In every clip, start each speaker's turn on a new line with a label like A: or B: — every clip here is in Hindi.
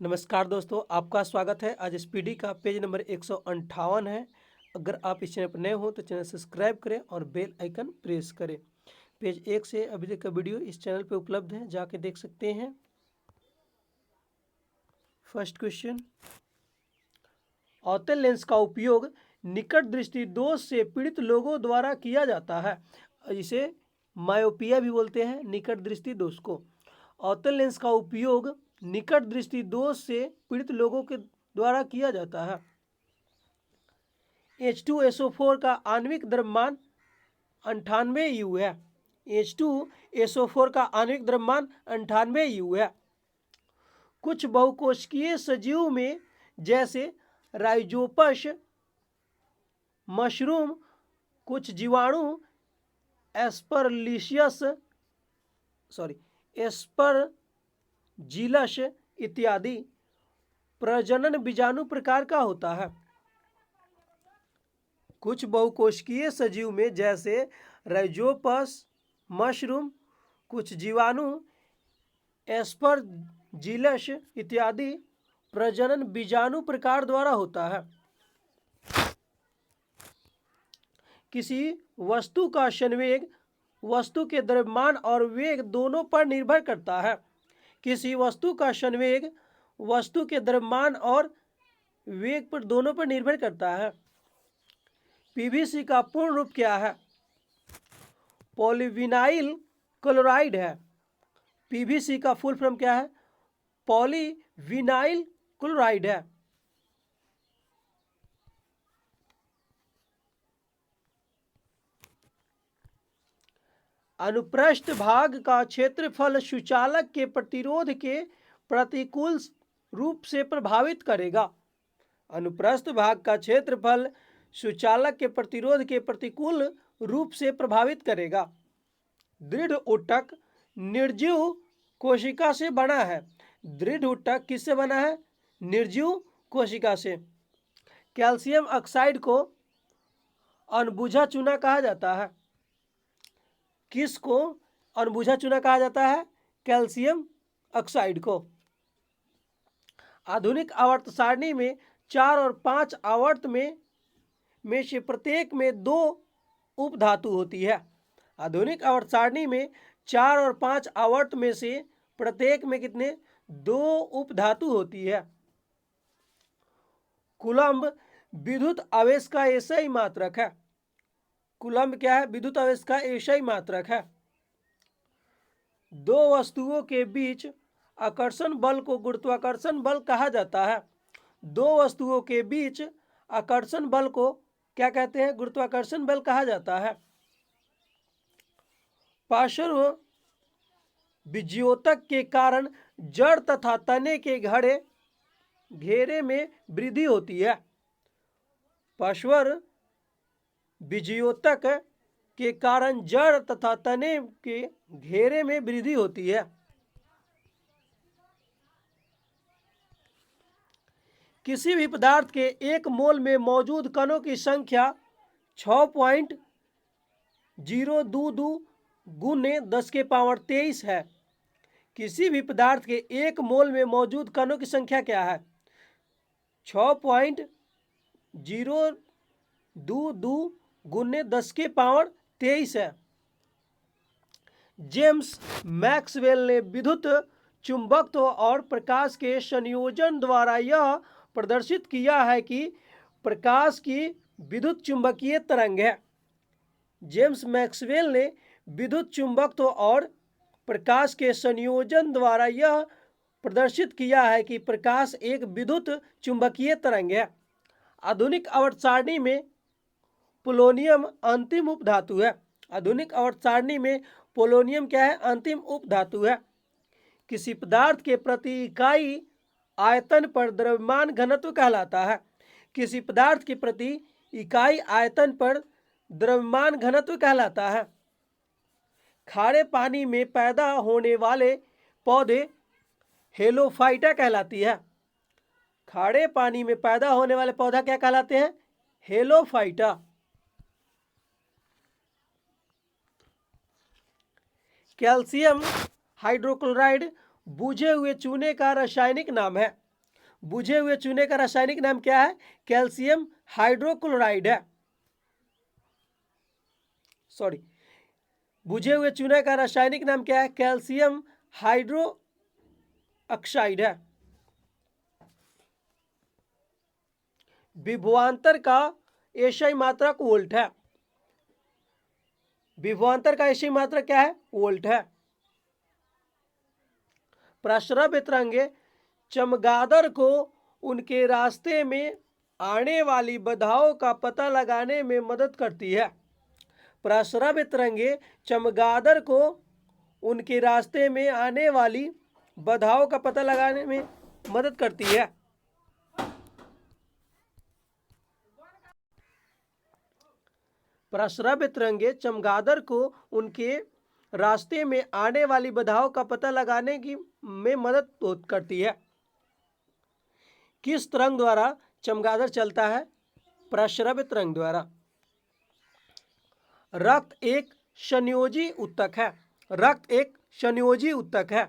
A: नमस्कार दोस्तों, आपका स्वागत है। आज एसपीडी का पेज नंबर 158 है। अगर आप इस चैनल पर नए हो तो चैनल सब्सक्राइब करें और बेल आइकन प्रेस करें। पेज 1 से अभी तक का वीडियो इस चैनल पे उपलब्ध है, जाके देख सकते हैं। फर्स्ट क्वेश्चन, अवतल लेंस का उपयोग निकट दृष्टि दोष से पीड़ित लोगों द्वारा किया जाता है। इसे मायोपिया भी बोलते हैं, निकट दृष्टि दोष को। अवतल लेंस का उपयोग निकट दृष्टि दोष से पीड़ित लोगों के द्वारा किया जाता है। H2SO4 का आणविक द्रव्यमान 98 U है। H2SO4 का आणविक द्रव्यमान 98 U है। कुछ बहुकोशिकीय सजीव में जैसे राइजोपस, मशरूम, कुछ जीवाणु, एस्परजिलस इत्यादि प्रजनन बीजाणु प्रकार का होता है। कुछ बहुकोशिकीय सजीव में जैसे राइजोपस, मशरूम, कुछ जीवाणु, एस्परजिलस इत्यादि प्रजनन बीजाणु प्रकार द्वारा होता है। किसी वस्तु का संवेग वस्तु के द्रव्यमान और वेग दोनों पर निर्भर करता है। किसी वस्तु का संवेग वस्तु के द्रव्यमान और वेग पर दोनों पर निर्भर करता है। पीवीसी का पूर्ण रूप क्या है? पॉलीविनाइल क्लोराइड है। पीवीसी का फुल फॉर्म क्या है? पॉलीविनाइल क्लोराइड है। अनुप्रस्थ भाग का क्षेत्रफल सुचालक के प्रतिरोध के प्रतिकूल रूप से प्रभावित करेगा। अनुप्रस्थ भाग का क्षेत्रफल सुचालक के प्रतिरोध के प्रतिकूल रूप से प्रभावित करेगा। दृढ़ ऊतक निर्जीव कोशिका से बना है। दृढ़ ऊतक किससे बना है? निर्जीव कोशिका से। कैल्शियम ऑक्साइड को अनबुझा चूना कहा जाता है। किसको अनबुझा चूना कहा जाता है? कैल्शियम ऑक्साइड को। आधुनिक आवर्त सारणी में 4 और 5 आवर्त में से प्रत्येक में 2 उपधातु होती है। आधुनिक आवर्त सारणी में 4 और 5 आवर्त में से प्रत्येक में कितने? 2 उपधातु होती है। कूलम्ब विद्युत आवेश का एसआई मात्रक है। कूलम्ब क्या है? विद्युत आवेश का एसआई मात्रक है। दो वस्तुओं के बीच आकर्षण बल को गुरुत्वाकर्षण बल कहा जाता है। दो वस्तुओं के बीच आकर्षण बल को क्या कहते हैं? गुरुत्वाकर्षण बल कहा जाता है। पार्श्व विज्योतक के कारण जड़ तथा तने के घेरे में वृद्धि होती है। पार्श्व विज्योतक के कारण जड़ तथा तने के घेरे में वृद्धि होती है। किसी भी पदार्थ के 1 मोल में मौजूद कणों की संख्या 6.022 गुने 10 के पावर 23 है। किसी भी पदार्थ के 1 मोल में मौजूद कणों की संख्या क्या है? 6.022 गुने 10 के पावर 23 है। जेम्स मैक्सवेल ने विद्युत चुंबकत्व और प्रकाश के संयोजन द्वारा यह प्रदर्शित किया है कि प्रकाश की विद्युत चुंबकीय तरंग है। जेम्स मैक्सवेल ने विद्युत चुंबकत्व और प्रकाश के संयोजन द्वारा यह प्रदर्शित किया है कि प्रकाश एक विद्युत चुंबकीय तरंग है। आधुनिक आवर्त सारणी में पोलोनियम अंतिम उपधातु है। आधुनिक आवर्त सारणी में पोलोनियम क्या है? अंतिम उपधातु है। किसी पदार्थ के प्रति इकाई आयतन पर द्रव्यमान घनत्व कहलाता है। किसी पदार्थ के प्रति इकाई आयतन पर द्रव्यमान घनत्व कहलाता है। खारे पानी में पैदा होने वाले पौधे हेलोफाइटा कहलाती है। खारे पानी में पैदा होने वाले पौधा क्या कहलाते हैं? हेलोफाइटा। कैल्शियम हाइड्रोक्लोराइड बुझे हुए चूने का रासायनिक नाम है। बुझे हुए चूने का रासायनिक नाम क्या है? कैल्शियम हाइड्रोक्लोराइड है। सॉरी, बुझे हुए चूने का रासायनिक नाम क्या है? कैल्शियम हाइड्रो ऑक्साइड है। विभवांतर का एसआई मात्रक वोल्ट है। विभवांतर का एसआई मात्रक क्या है? वोल्ट है। प्रस्रव्य तरंगे चमगादड़ को उनके रास्ते में आने वाली बाधाओं का पता लगाने में मदद करती है। प्रस्रव्य तरंगे चमगादड़ को उनके रास्ते में आने वाली बाधाओं का पता लगाने में मदद करती है। प्रस्रव्य तरंगे चमगादड़ को उनके रास्ते में आने वाली बाधाओं का पता लगाने की में मदद करती है। किस तरंग द्वारा चमगादड़ चलता है? प्रस्रव्य तरंग द्वारा। रक्त एक संयोजी उत्तक है। रक्त एक संयोजी उत्तक है।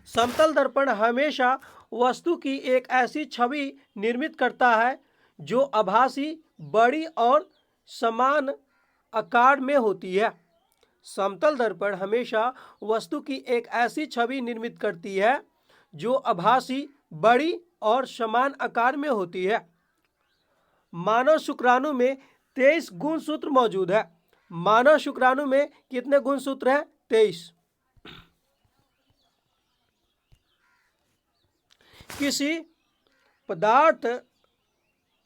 A: समतल दर्पण हमेशा वस्तु की एक ऐसी छवि निर्मित करता है जो आभासी, बड़ी और समान आकार में होती है। समतल दर्पण हमेशा वस्तु की एक ऐसी छवि निर्मित करती है जो आभासी, बड़ी और समान आकार में होती है। मानव शुक्राणु में 23 गुणसूत्र मौजूद है। मानव शुक्राणु में कितने गुणसूत्र हैं? 23। किसी पदार्थ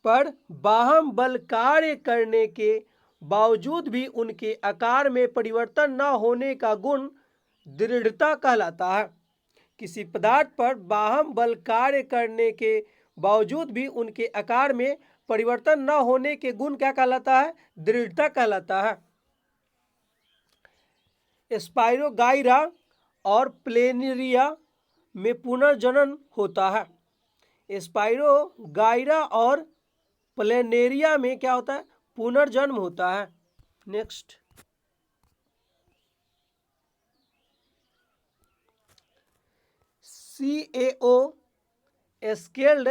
A: पर बाह्य बल कार्य करने के बावजूद भी उनके आकार में परिवर्तन न होने का गुण दृढ़ता कहलाता है। किसी पदार्थ पर बाह्य बल कार्य करने के बावजूद भी उनके आकार में परिवर्तन न होने के गुण क्या कहलाता है? दृढ़ता कहलाता है। स्पाइरोगाइरा और प्लेनेरिया में पुनर्जनन होता है। स्पाइरोगाइरा और प्लेनेरिया में क्या होता है? पुनर्जन्म होता है। नेक्स्ट, CaO स्केल्ड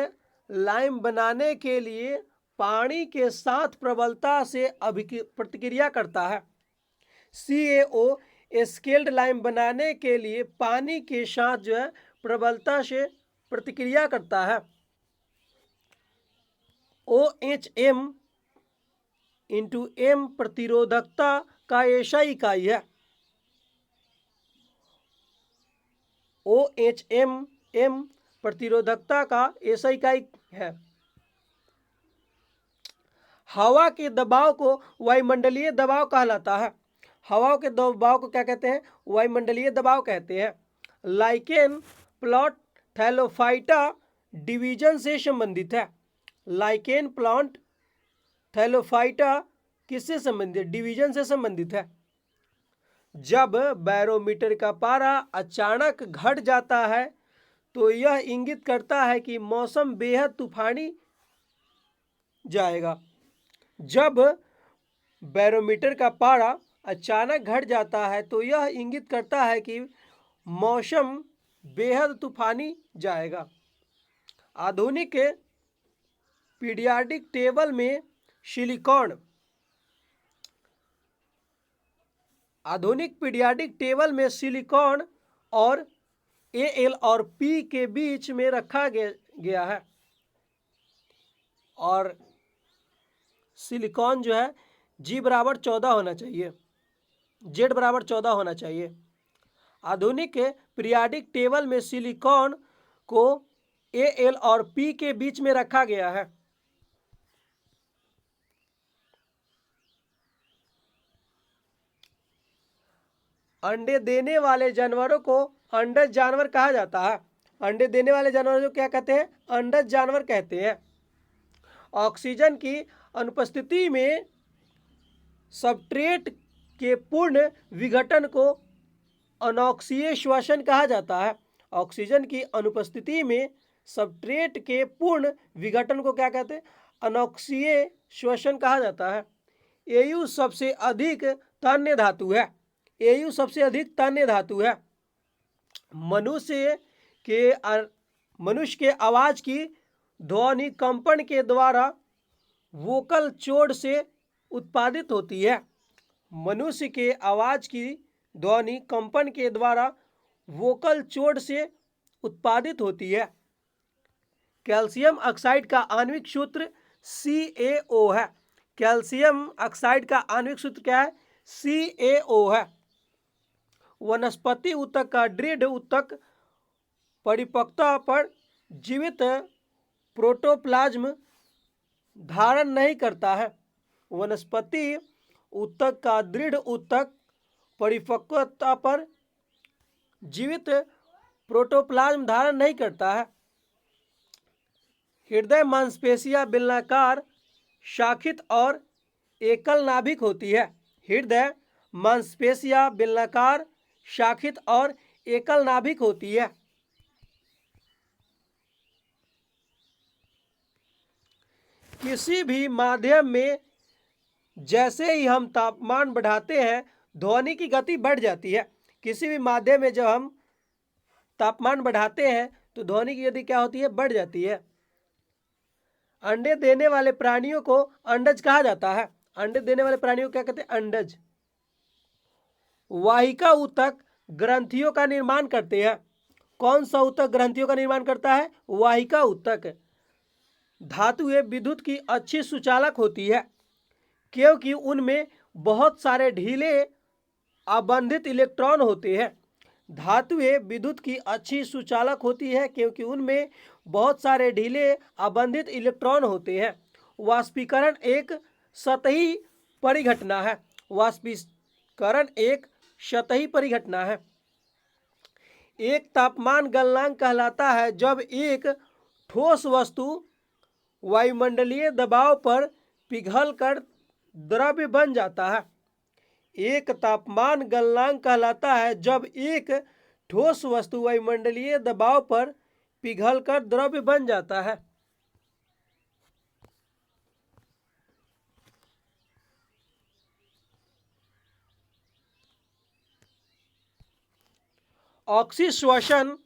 A: लाइम बनाने के लिए पानी के साथ प्रबलता से प्रतिक्रिया करता है। CaO स्केल्ड लाइम बनाने के लिए पानी के साथ जो है प्रबलता से प्रतिक्रिया करता है। OHM इंटू M प्रतिरोधकता का एसआई इकाई है। OHM M प्रतिरोधकता का एसआई इकाई है। हवा के दबाव को वायुमंडलीय दबाव कहलाता है। हवा के दबाव को क्या कहते हैं? वायुमंडलीय दबाव कहते हैं। लाइकेन प्लांट थैलोफाइटा डिवीजन से संबंधित है। लाइकेन प्लांट थैलोफाइटा किससे संबंधित है? डिवीजन से संबंधित है। जब बैरोमीटर का पारा अचानक घट जाता है तो यह इंगित करता है कि मौसम बेहद तूफानी जाएगा। जब बैरोमीटर का पारा अचानक घट जाता है तो यह इंगित करता है कि मौसम बेहद तूफानी जाएगा। आधुनिक पीरियाडिक टेबल में सिलिकॉन और Al और P के बीच में रखा गया है। और सिलिकॉन जो है G बराबर 14 होना चाहिए, Z बराबर 14 होना चाहिए। आधुनिक पीरियाडिक टेबल में सिलिकॉन को Al और P के बीच में रखा गया है। अंडे देने वाले जानवरों को अंडज जानवर कहा जाता है। अंडे देने वाले जानवरों को क्या कहते हैं? अंडज जानवर कहते हैं। ऑक्सीजन की अनुपस्थिति में सब्सट्रेट के पूर्ण विघटन को अनॉक्सीय श्वसन कहा जाता है। ऑक्सीजन की अनुपस्थिति में सब्सट्रेट के पूर्ण विघटन को क्या कहते हैं? अनॉक्सीय श्वसन कहा जाता है। Au सबसे अधिक तन्य धातु है। Au सबसे अधिक तन्य धातु है। मनुष्य के आवाज की ध्वनि कंपन के द्वारा वोकल चोट से उत्पादित होती है। मनुष्य के आवाज की ध्वनि कंपन के द्वारा वोकल चोट से उत्पादित होती है। कैल्शियम ऑक्साइड का आणविक सूत्र CaO है। कैल्शियम ऑक्साइड का आणविक सूत्र क्या है? CaO है। वनस्पति ऊतक का दृढ़ ऊतक परिपक्वता पर जीवित प्रोटोप्लाज्म धारण नहीं करता है। वनस्पति ऊतक का दृढ़ ऊतक परिपक्वता पर जीवित प्रोटोप्लाज्म धारण नहीं करता है। हृदय मांसपेशियां बेलनाकार, शाखित और एकल नाभिक होती है। हृदय मांसपेशियां बेलनाकार, शाखित और एकल नाभिक होती है। किसी भी माध्यम में जैसे ही हम तापमान बढ़ाते हैं, ध्वनि की गति बढ़ जाती है। किसी भी माध्यम में जब हम तापमान बढ़ाते हैं तो ध्वनि की गति क्या होती है? बढ़ जाती है। अंडे देने वाले प्राणियों को अंडज कहा जाता है। अंडे देने वाले प्राणियों को क्या कहते हैं? अंडज। वाहिका ऊतक ग्रंथियों का निर्माण करते हैं। कौन सा ऊतक ग्रंथियों का निर्माण करता है? वाहिका ऊतक। धातुएं विद्युत की अच्छी सुचालक होती है क्योंकि उनमें बहुत सारे ढीले अबंधित इलेक्ट्रॉन होते हैं। धातुएं विद्युत की अच्छी सुचालक होती है क्योंकि उनमें बहुत सारे ढीले अबंधित इलेक्ट्रॉन होते हैं। वाष्पीकरण एक सतही परिघटना है। वाष्पीकरण एक सतही परिघटना है। एक तापमान गलनांक कहलाता है जब एक ठोस वस्तु वायुमंडलीय दबाव पर पिघलकर द्रव्य बन जाता है। एक तापमान गलनांक कहलाता है जब एक ठोस वस्तु वायुमंडलीय दबाव पर पिघलकर द्रव्य बन जाता है। ऑक्सीश्वसन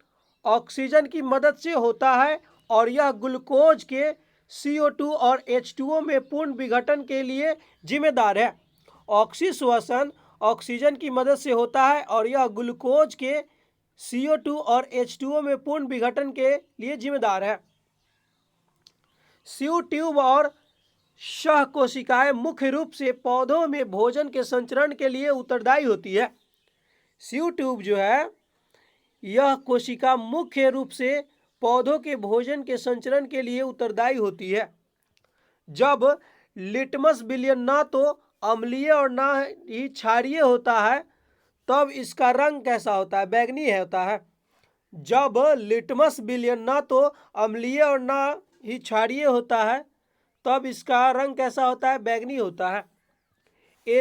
A: ऑक्सीजन की मदद से होता है और यह ग्लूकोज के CO2 और H2O में पूर्ण विघटन के लिए जिम्मेदार है। ऑक्सीश्वसन ऑक्सीजन की मदद से होता है और यह ग्लूकोज के CO2 और H2O में पूर्ण विघटन के लिए जिम्मेदार है। स्यू ट्यूब और सह कोशिकाएं मुख्य रूप से पौधों में भोजन के संचरण के लिए उत्तरदायी होती है। स्यू ट्यूब जो है, यह कोशिका मुख्य रूप से पौधों के भोजन के संचरण के लिए उत्तरदायी होती है। जब लिटमस विलयन न तो अम्लीय और न ही क्षारीय होता है तब इसका रंग कैसा होता है? बैंगनी होता है। जब लिटमस विलयन न तो अम्लीय और न ही क्षारीय होता है तब इसका रंग कैसा होता है? बैंगनी होता है।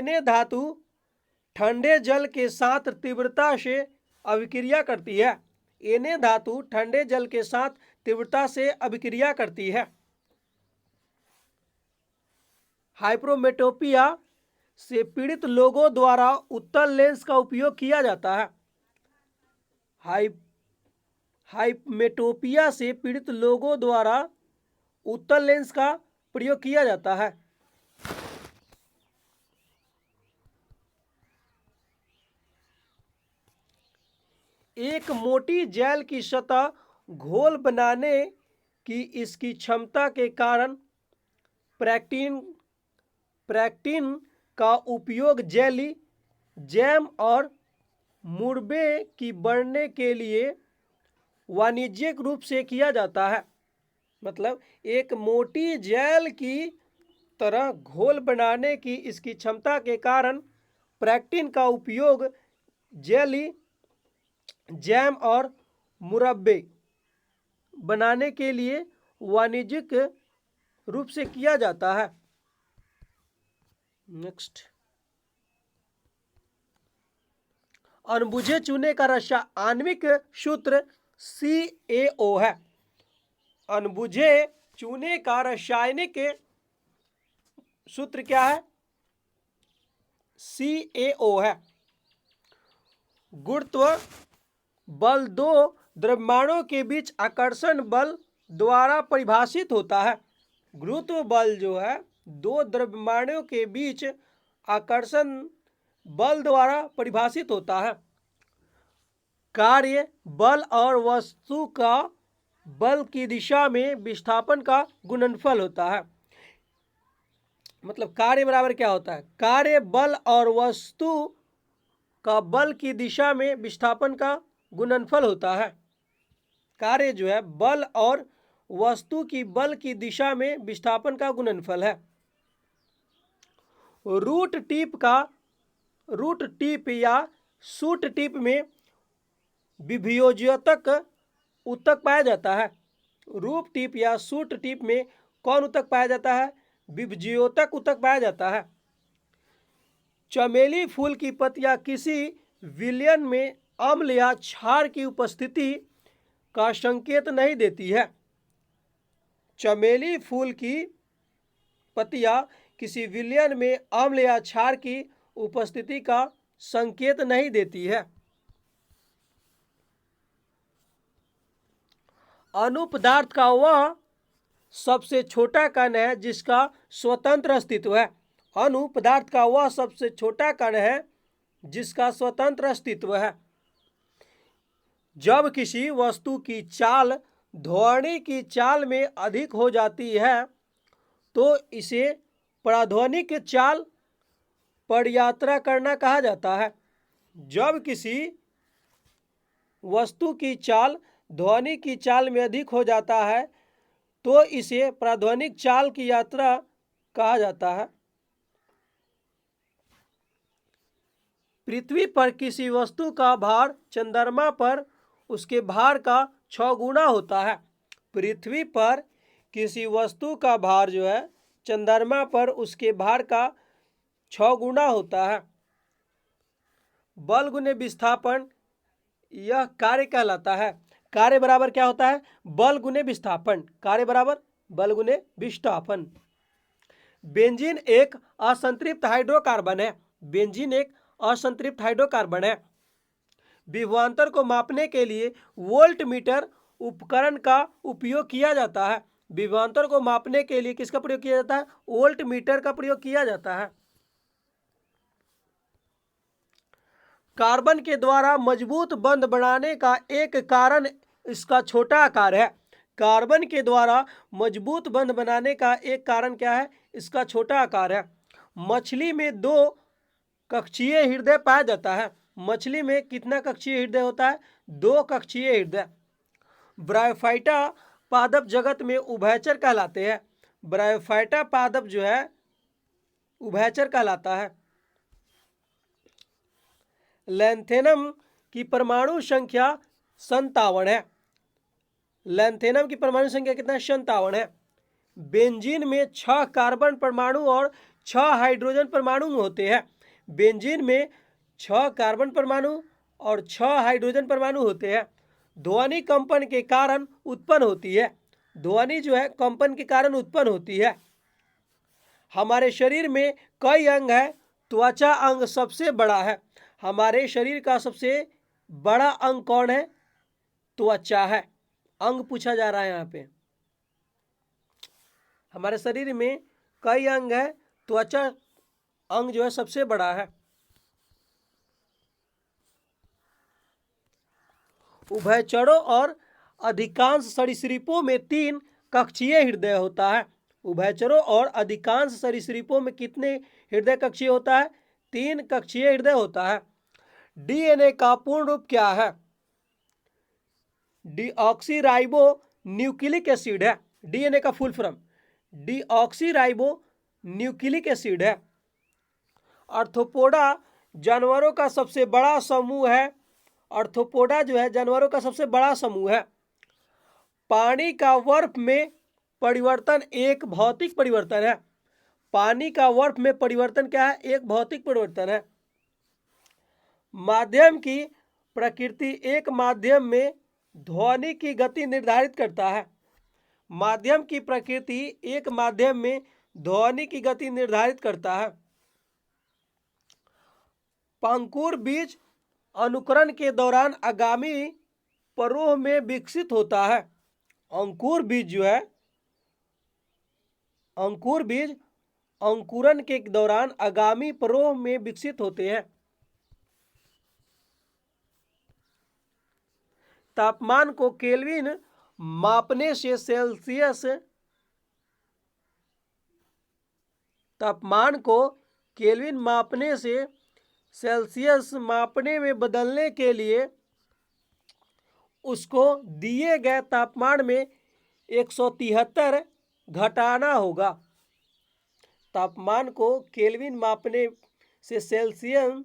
A: Na धातु ठंडे जल के साथ तीव्रता से अभिक्रिया करती है। Na धातु ठंडे जल के साथ तीव्रता से अभिक्रिया करती है। हाइप्रोमेटोपिया से पीड़ित लोगों द्वारा उत्तल लेंस का उपयोग किया जाता है। हाइपमेटोपिया से पीड़ित लोगों द्वारा उत्तल लेंस का प्रयोग किया जाता है। एक मोटी जेल की सतह घोल बनाने की इसकी क्षमता के कारण प्रैक्टिन का उपयोग जेली, जैम और मुरब्बे की बनने के लिए वाणिज्यिक रूप से किया जाता है। मतलब एक मोटी जेल की तरह घोल बनाने की इसकी क्षमता के कारण प्रैक्टिन का उपयोग जेली, जैम और मुरब्बे बनाने के लिए वाणिज्यिक रूप से किया जाता है। नेक्स्ट, अनबुझे चूने का रासायनिक सूत्र CaO है। अनबुझे चूने का रासायनिक सूत्र क्या है? CaO है। गुरुत्व बल दो द्रव्यमानों के बीच आकर्षण बल द्वारा परिभाषित होता है। गुरुत्व बल जो है दो द्रव्यमानों के बीच आकर्षण बल द्वारा परिभाषित होता है। कार्य बल और वस्तु का बल की दिशा में विस्थापन का गुणनफल होता है। मतलब कार्य बराबर क्या होता है? कार्य बल और वस्तु का बल की दिशा में विस्थापन का गुणनफल होता है। कार्य जो है बल और वस्तु की बल की दिशा में विस्थापन का गुणनफल है। रूट टिप या शूट टिप में विभेद्योतक ऊतक पाया जाता है। रूट टिप या शूट टिप में कौन ऊतक पाया जाता है? विभेद्योतक ऊतक पाया जाता है। चमेली फूल की पत्तियां किसी विलयन में अम्ल या क्षार की उपस्थिति का संकेत नहीं देती है। चमेली फूल की पत्तियां किसी विलयन में अम्ल या क्षार की उपस्थिति का संकेत नहीं देती है। अणु पदार्थ का वह सबसे छोटा कण है जिसका स्वतंत्र अस्तित्व है। अणु पदार्थ का वह सबसे छोटा कण है जिसका स्वतंत्र अस्तित्व है। जब किसी वस्तु की चाल ध्वनि की चाल में अधिक हो जाती है तो इसे प्राध्वनिक चाल पर यात्रा करना कहा जाता है। जब किसी वस्तु की चाल ध्वनि की चाल में अधिक हो जाता है तो इसे प्राध्वनिक चाल की यात्रा कहा जाता है। पृथ्वी पर किसी वस्तु का भार चंद्रमा पर उसके भार का 6 गुना होता है। पृथ्वी पर किसी वस्तु का भार जो है चंद्रमा पर उसके भार का 6 गुना होता है। बल गुने विस्थापन यह कार्य कहलाता है। कार्य बराबर क्या होता है? बल गुने विस्थापन। कार्य बराबर बल गुने विस्थापन। बेंजीन एक असंतृप्त हाइड्रोकार्बन है। बेंजीन एक असंतृप्त हाइड्रोकार्बन है। विभवांतर को मापने के लिए वोल्ट मीटर उपकरण का उपयोग किया जाता है। विभवांतर को मापने के लिए किसका प्रयोग किया जाता है? वोल्ट मीटर का प्रयोग किया जाता है। कार्बन के द्वारा मजबूत बंध बनाने का एक कारण इसका छोटा आकार है। कार्बन के द्वारा मजबूत बंध बनाने का एक कारण क्या है? इसका छोटा आकार है। मछली में 2 कक्षीय हृदय पाया जाता है। मछली में कितना कक्षीय हृदय होता है? 2 कक्षीय हृदय। ब्रायोफाइटा पादप जगत में उभयचर कहलाते हैं। ब्रायोफाइटा पादप जो है उभयचर कहलाता है। लैंथेनम की परमाणु संख्या 57 है। लैंथेनम की परमाणु संख्या कितना है? 57 है। बेंजीन में 6 कार्बन परमाणु और 6 हाइड्रोजन परमाणु होते हैं। बेंजीन में 6 कार्बन परमाणु और 6 हाइड्रोजन परमाणु होते हैं। ध्वनि कंपन के कारण उत्पन्न होती है। ध्वनि जो है कंपन के कारण उत्पन्न होती है। हमारे शरीर में कई अंग है। त्वचा अंग सबसे बड़ा है। हमारे शरीर का सबसे बड़ा अंग कौन है? त्वचा है। अंग पूछा जा रहा है यहाँ पे। हमारे शरीर में कई अंग है। त्वचा अंग जो है सबसे बड़ा है। उभयचरों और अधिकांश सरीसृपों में 3 कक्षीय हृदय होता है। उभयचरों और अधिकांश सरीसृपों में कितने हृदय कक्षीय होता है? 3 कक्षीय हृदय होता है। डीएनए का पूर्ण रूप क्या है? डीऑक्सीराइबो न्यूक्लिक एसिड है। डीएनए का full form deoxyribo nucleic acid है। आर्थ्रोपोडा जानवरों का सबसे बड़ा समूह है। आर्थ्रोपोडा जो है जानवरों का सबसे बड़ा समूह है। पानी का बर्फ में परिवर्तन एक भौतिक परिवर्तन है। पानी का बर्फ में परिवर्तन क्या है? एक भौतिक परिवर्तन है। माध्यम की प्रकृति एक माध्यम में ध्वनि की गति निर्धारित करता है। माध्यम की प्रकृति एक माध्यम में ध्वनि की गति निर्धारित करता है। पंकुर बीज अनुकरण के दौरान आगामी परोह में विकसित होता है। अंकुर बीज जो है, अंकुर बीज अंकुरन के दौरान आगामी परोह में विकसित होते हैं। तापमान को केल्विन मापने से सेल्सियस, तापमान को केल्विन मापने से सेल्सियस मापने में बदलने के लिए उसको दिए गए तापमान में 173 घटाना होगा। तापमान को केल्विन मापने से सेल्सियस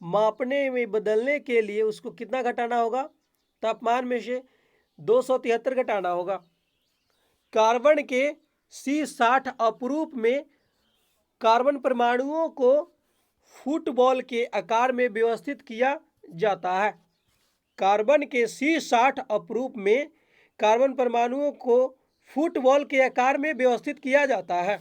A: मापने में बदलने के लिए उसको कितना घटाना होगा? तापमान में से 273 घटाना होगा। कार्बन के C60 अपरूप में कार्बन परमाणुओं को फुटबॉल के आकार में व्यवस्थित किया जाता है। कार्बन के C60 अपरूप में कार्बन परमाणुओं को फुटबॉल के आकार में व्यवस्थित किया जाता है।